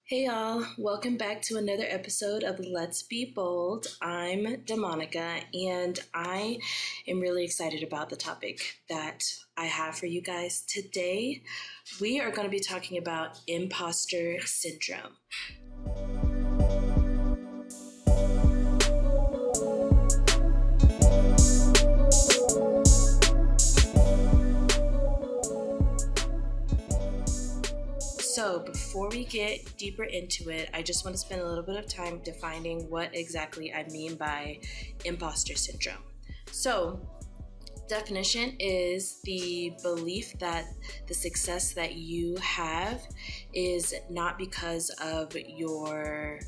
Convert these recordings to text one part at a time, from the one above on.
Hey y'all, welcome back to another episode of Let's Be Bold. I'm Demonica and I am really excited about the topic that I have for you guys today. We are going to be talking about imposter syndrome. So before we get deeper into it, I just want to spend a little bit of time defining what exactly I mean by imposter syndrome. So definition is the belief that the success that you have is not because of your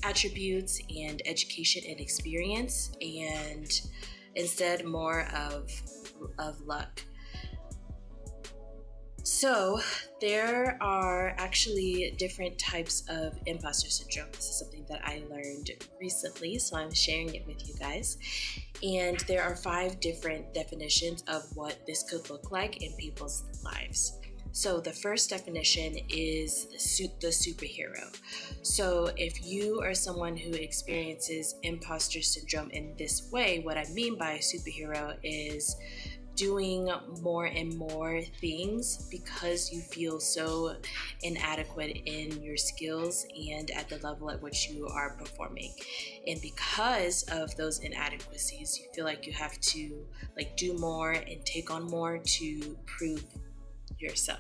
attributes and education and experience, and instead more of luck. So there are actually different types of imposter syndrome. This is something that I learned recently, so I'm sharing it with you guys. And there are 5 different definitions of what this could look like in people's lives. So the first definition is the superhero. So if you are someone who experiences imposter syndrome in this way, what I mean by superhero is doing more and more things because you feel so inadequate in your skills and at the level at which you are performing. And because of those inadequacies, you feel like you have to do more and take on more to prove yourself.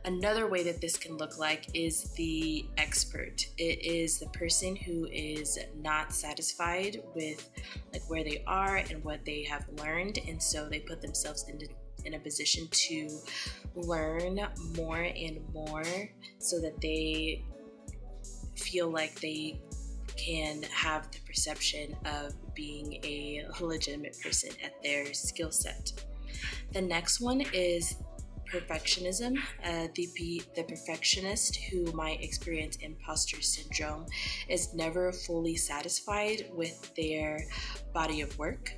Another way that this can look like is the expert. It is the person who is not satisfied with where they are and what they have learned, and so they put themselves in a position to learn more and more so that they feel like they can have the perception of being a legitimate person at their skill set. The next one is perfectionism. The perfectionist who might experience imposter syndrome is never fully satisfied with their body of work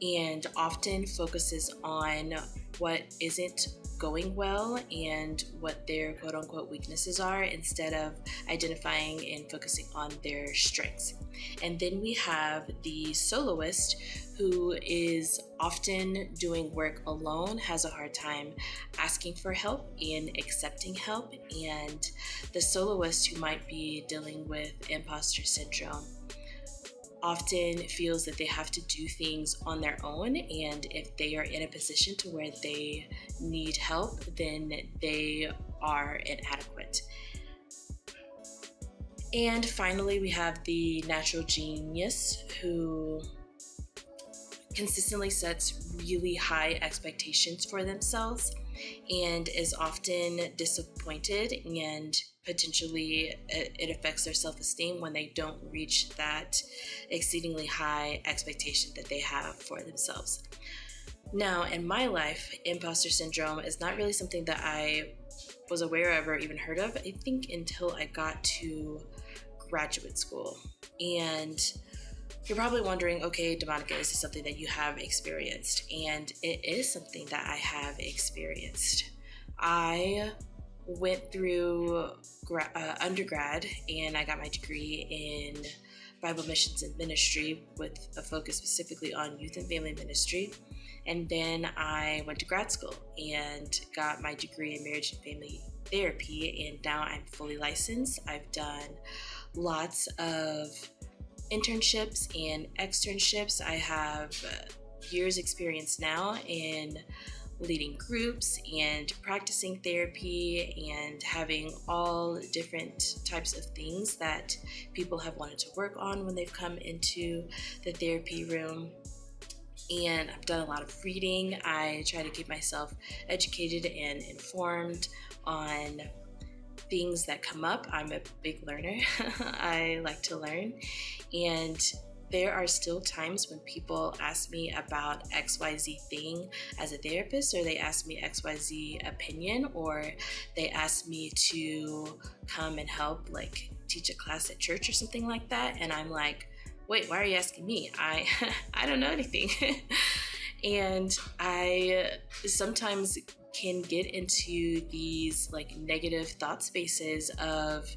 and often focuses on what isn't going well and what their quote-unquote weaknesses are instead of identifying and focusing on their strengths. And then we have the soloist who is often doing work alone, has a hard time asking for help and accepting help. And the soloist who might be dealing with imposter syndrome often feels that they have to do things on their own, and if they are in a position to where they need help, then they are inadequate. And finally, we have the natural genius who consistently sets really high expectations for themselves and is often disappointed, and potentially it affects their self-esteem when they don't reach that exceedingly high expectation that they have for themselves. Now, in my life, imposter syndrome is not really something that I was aware of or even heard of, I think, until I got to graduate school. And you're probably wondering, okay, Demonica, is this something that you have experienced? And it is something that I have experienced. I went through undergrad and I got my degree in Bible missions and ministry with a focus specifically on youth and family ministry. And then I went to grad school and got my degree in marriage and family therapy. And now I'm fully licensed. I've done lots of internships and externships. I have years experience now in leading groups and practicing therapy and having all different types of things that people have wanted to work on when they've come into the therapy room. And I've done a lot of reading. I try to keep myself educated and informed on things that come up. I'm a big learner. I like to learn. And there are still times when people ask me about XYZ thing as a therapist, or they ask me XYZ opinion, or they ask me to come and help teach a class at church or something like that. And I'm like, wait, why are you asking me? I don't know anything. And I sometimes can get into these like negative thought spaces of,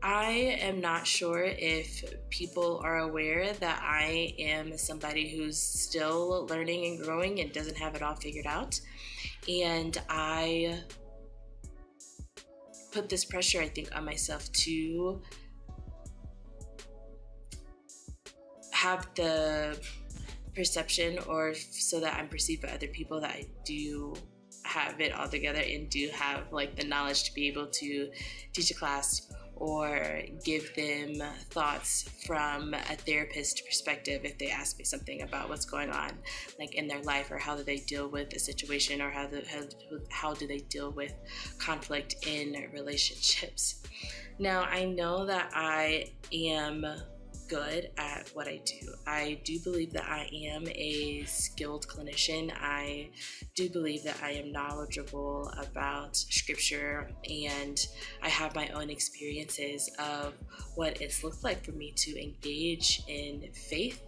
I am not sure if people are aware that I am somebody who's still learning and growing and doesn't have it all figured out. And I put this pressure, I think, on myself to have the perception, or so that I'm perceived by other people, that I do have it all together and do have like the knowledge to be able to teach a class or give them thoughts from a therapist perspective if they ask me something about what's going on like in their life, or how do they deal with a situation, or how do they deal with conflict in relationships. Now, I know that I am good at what I do. I do believe that I am a skilled clinician. I do believe that I am knowledgeable about scripture, and I have my own experiences of what it's looked like for me to engage in faith.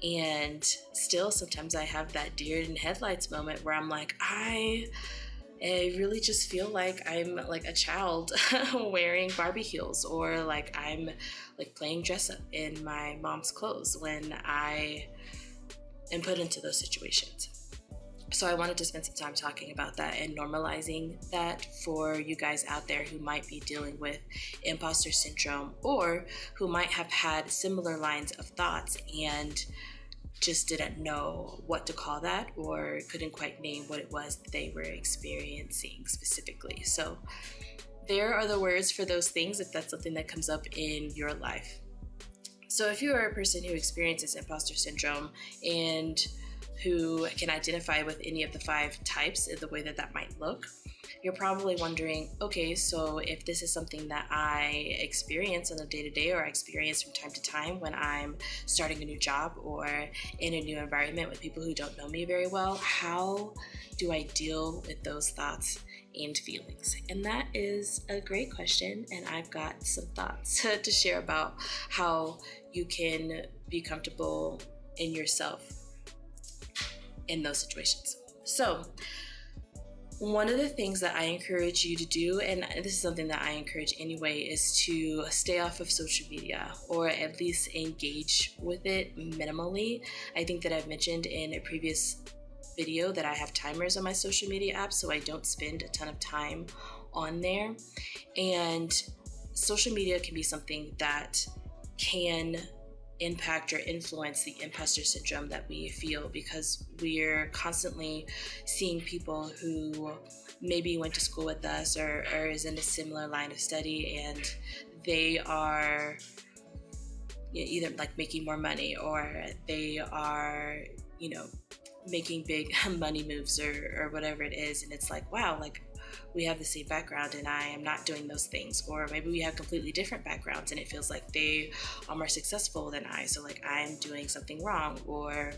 And still, sometimes I have that deer in headlights moment where I'm like, I really just feel like I'm like a child wearing Barbie heels, or like I'm like playing dress up in my mom's clothes when I am put into those situations. So I wanted to spend some time talking about that and normalizing that for you guys out there who might be dealing with imposter syndrome, or who might have had similar lines of thoughts and just didn't know what to call that, or couldn't quite name what it was that they were experiencing specifically. So there are the words for those things if that's something that comes up in your life. So if you are a person who experiences imposter syndrome and who can identify with any of the 5 types in the way that that might look, you're probably wondering, okay, so if this is something that I experience on a day-to-day, or I experience from time to time when I'm starting a new job or in a new environment with people who don't know me very well, how do I deal with those thoughts and feelings? And that is a great question, and I've got some thoughts to share about how you can be comfortable in yourself in those situations. So one of the things that I encourage you to do, and this is something that I encourage anyway, is to stay off of social media, or at least engage with it minimally. I think that I've mentioned in a previous video that I have timers on my social media apps, so I don't spend a ton of time on there. And social media can be something that can impact or influence the imposter syndrome that we feel, because we're constantly seeing people who maybe went to school with us, or is in a similar line of study, and they are either like making more money, or they are making big money moves, or whatever it is, and it's like, wow, like we have the same background and I am not doing those things. Or maybe we have completely different backgrounds and it feels like they are more successful than I, so like I'm doing something wrong. Or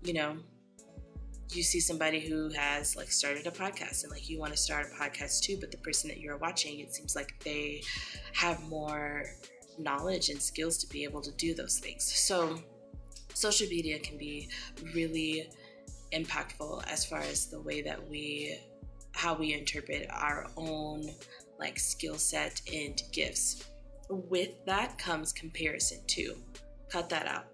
you see somebody who has like started a podcast, and like you want to start a podcast too, but the person that you're watching, it seems like they have more knowledge and skills to be able to do those things. So social media can be really impactful as far as the way that how we interpret our own like skill set and gifts. With that comes comparison too. Cut that out.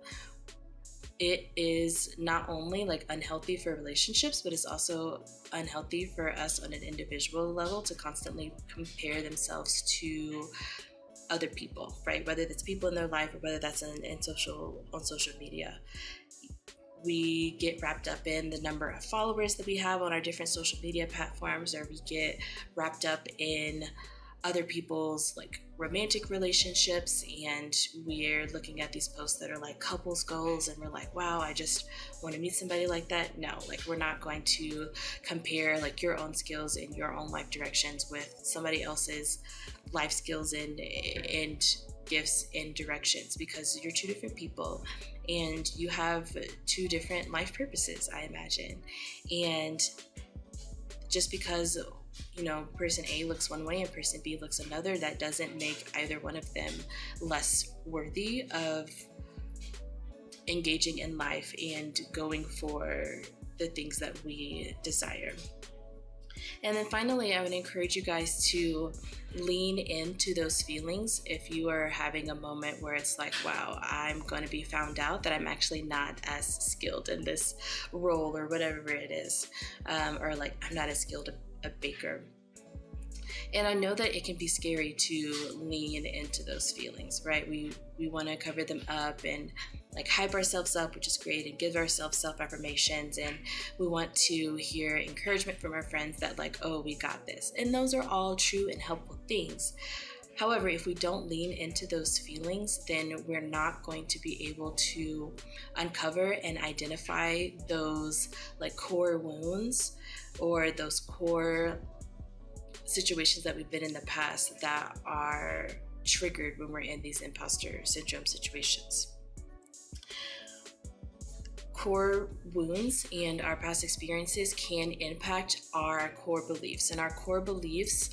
It is not only like unhealthy for relationships, but it's also unhealthy for us on an individual level to constantly compare themselves to other people, right? Whether that's people in their life, or whether that's on social media. We get wrapped up in the number of followers that we have on our different social media platforms, or we get wrapped up in other people's like romantic relationships, and we're looking at these posts that are like couples goals, and we're like, wow, I just want to meet somebody like that. No, like we're not going to compare like your own skills and your own life directions with somebody else's life skills and gifts and directions, because you're 2 different people and you have 2 different life purposes, I imagine. And just because person A looks one way and person B looks another, that doesn't make either one of them less worthy of engaging in life and going for the things that we desire. And then finally, I would encourage you guys to lean into those feelings. If you are having a moment where it's like, wow, I'm going to be found out that I'm actually not as skilled in this role or whatever it is, or like I'm not as skilled a baker. And I know that it can be scary to lean into those feelings, right? We want to cover them up and like hype ourselves up, which is great, and give ourselves self-affirmations. And we want to hear encouragement from our friends that like, oh, we got this. And those are all true and helpful things. However, if we don't lean into those feelings, then we're not going to be able to uncover and identify those like core wounds or those core situations that we've been in the past that are triggered when we're in these imposter syndrome situations. Core wounds and our past experiences can impact our core beliefs, and our core beliefs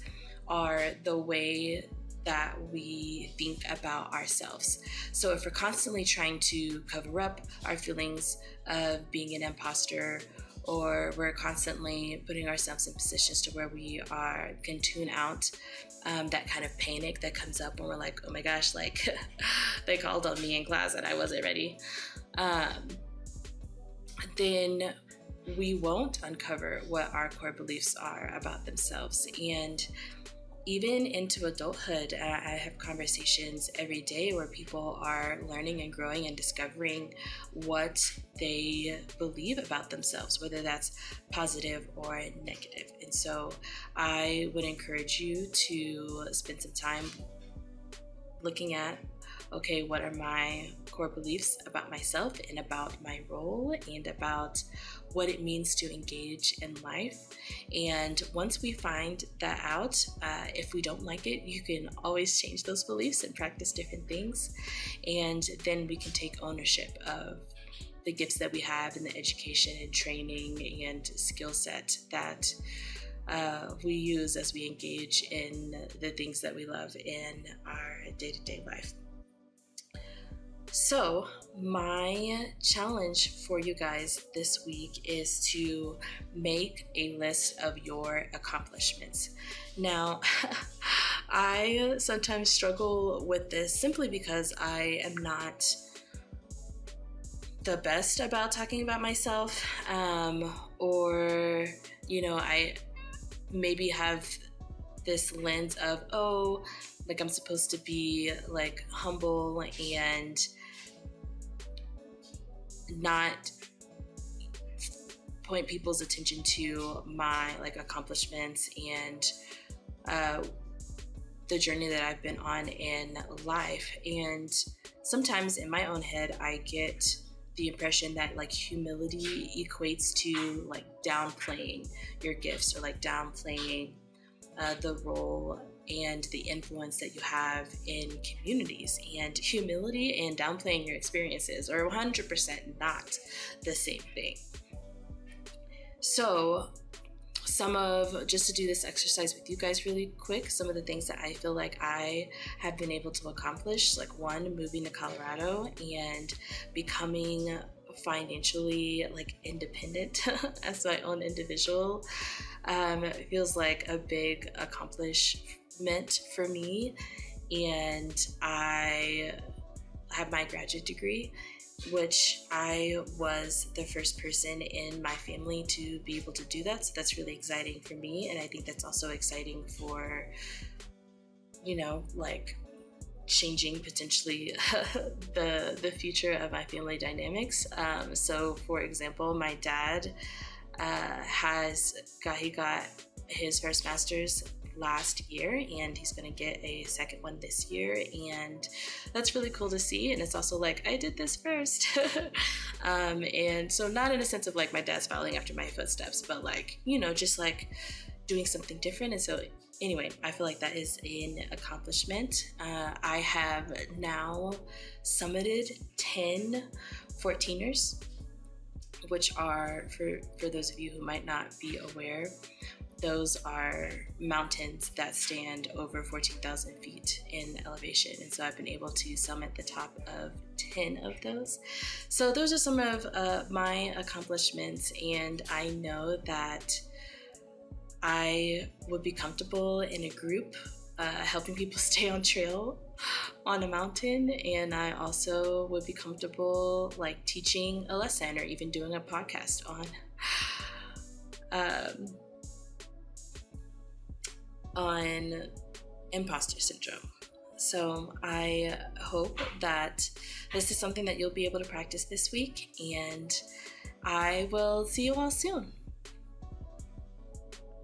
are the way that we think about ourselves. So if we're constantly trying to cover up our feelings of being an imposter, or we're constantly putting ourselves in positions to where we can tune out that kind of panic that comes up when we're like, oh my gosh, like they called on me in class and I wasn't ready, then we won't uncover what our core beliefs are about themselves. And even into adulthood, I have conversations every day where people are learning and growing and discovering what they believe about themselves, whether that's positive or negative. And so I would encourage you to spend some time looking at, okay, what are my core beliefs about myself and about my role and about what it means to engage in life. And once we find that out, if we don't like it, you can always change those beliefs and practice different things. And then we can take ownership of the gifts that we have in the education and training and skill set that we use as we engage in the things that we love in our day-to-day life. So my challenge for you guys this week is to make a list of your accomplishments. Now, I sometimes struggle with this simply because I am not the best about talking about myself, or, I maybe have this lens of, oh, like I'm supposed to be like humble and not point people's attention to my like accomplishments and the journey that I've been on in life. And sometimes in my own head, I get the impression that like humility equates to like downplaying your gifts or like downplaying the role and the influence that you have in communities. And humility and downplaying your experiences are 100% not the same thing. So just to do this exercise with you guys really quick, some of the things that I feel like I have been able to accomplish, like one, moving to Colorado and becoming financially like independent as my own individual. It feels like a big accomplishment for me, and I have my graduate degree, which I was the first person in my family to be able to do that. So that's really exciting for me, and I think that's also exciting for, like changing potentially the future of my family dynamics. So for example, my dad he got his first master's last year, and he's going to get a second one this year, and that's really cool to see. And it's also like, I did this first. And so not in a sense of like my dad's following after my footsteps, but like, just like doing something different. And so anyway, I feel like that is an accomplishment. I have now summited 10 14ers, which are, for those of you who might not be aware, those are mountains that stand over 14,000 feet in elevation. And so I've been able to summit the top of 10 of those. So those are some of my accomplishments, and I know that I would be comfortable in a group helping people stay on trail on a mountain, and I also would be comfortable like teaching a lesson or even doing a podcast on imposter syndrome. So I hope that this is something that you'll be able to practice this week, and I will see you all soon.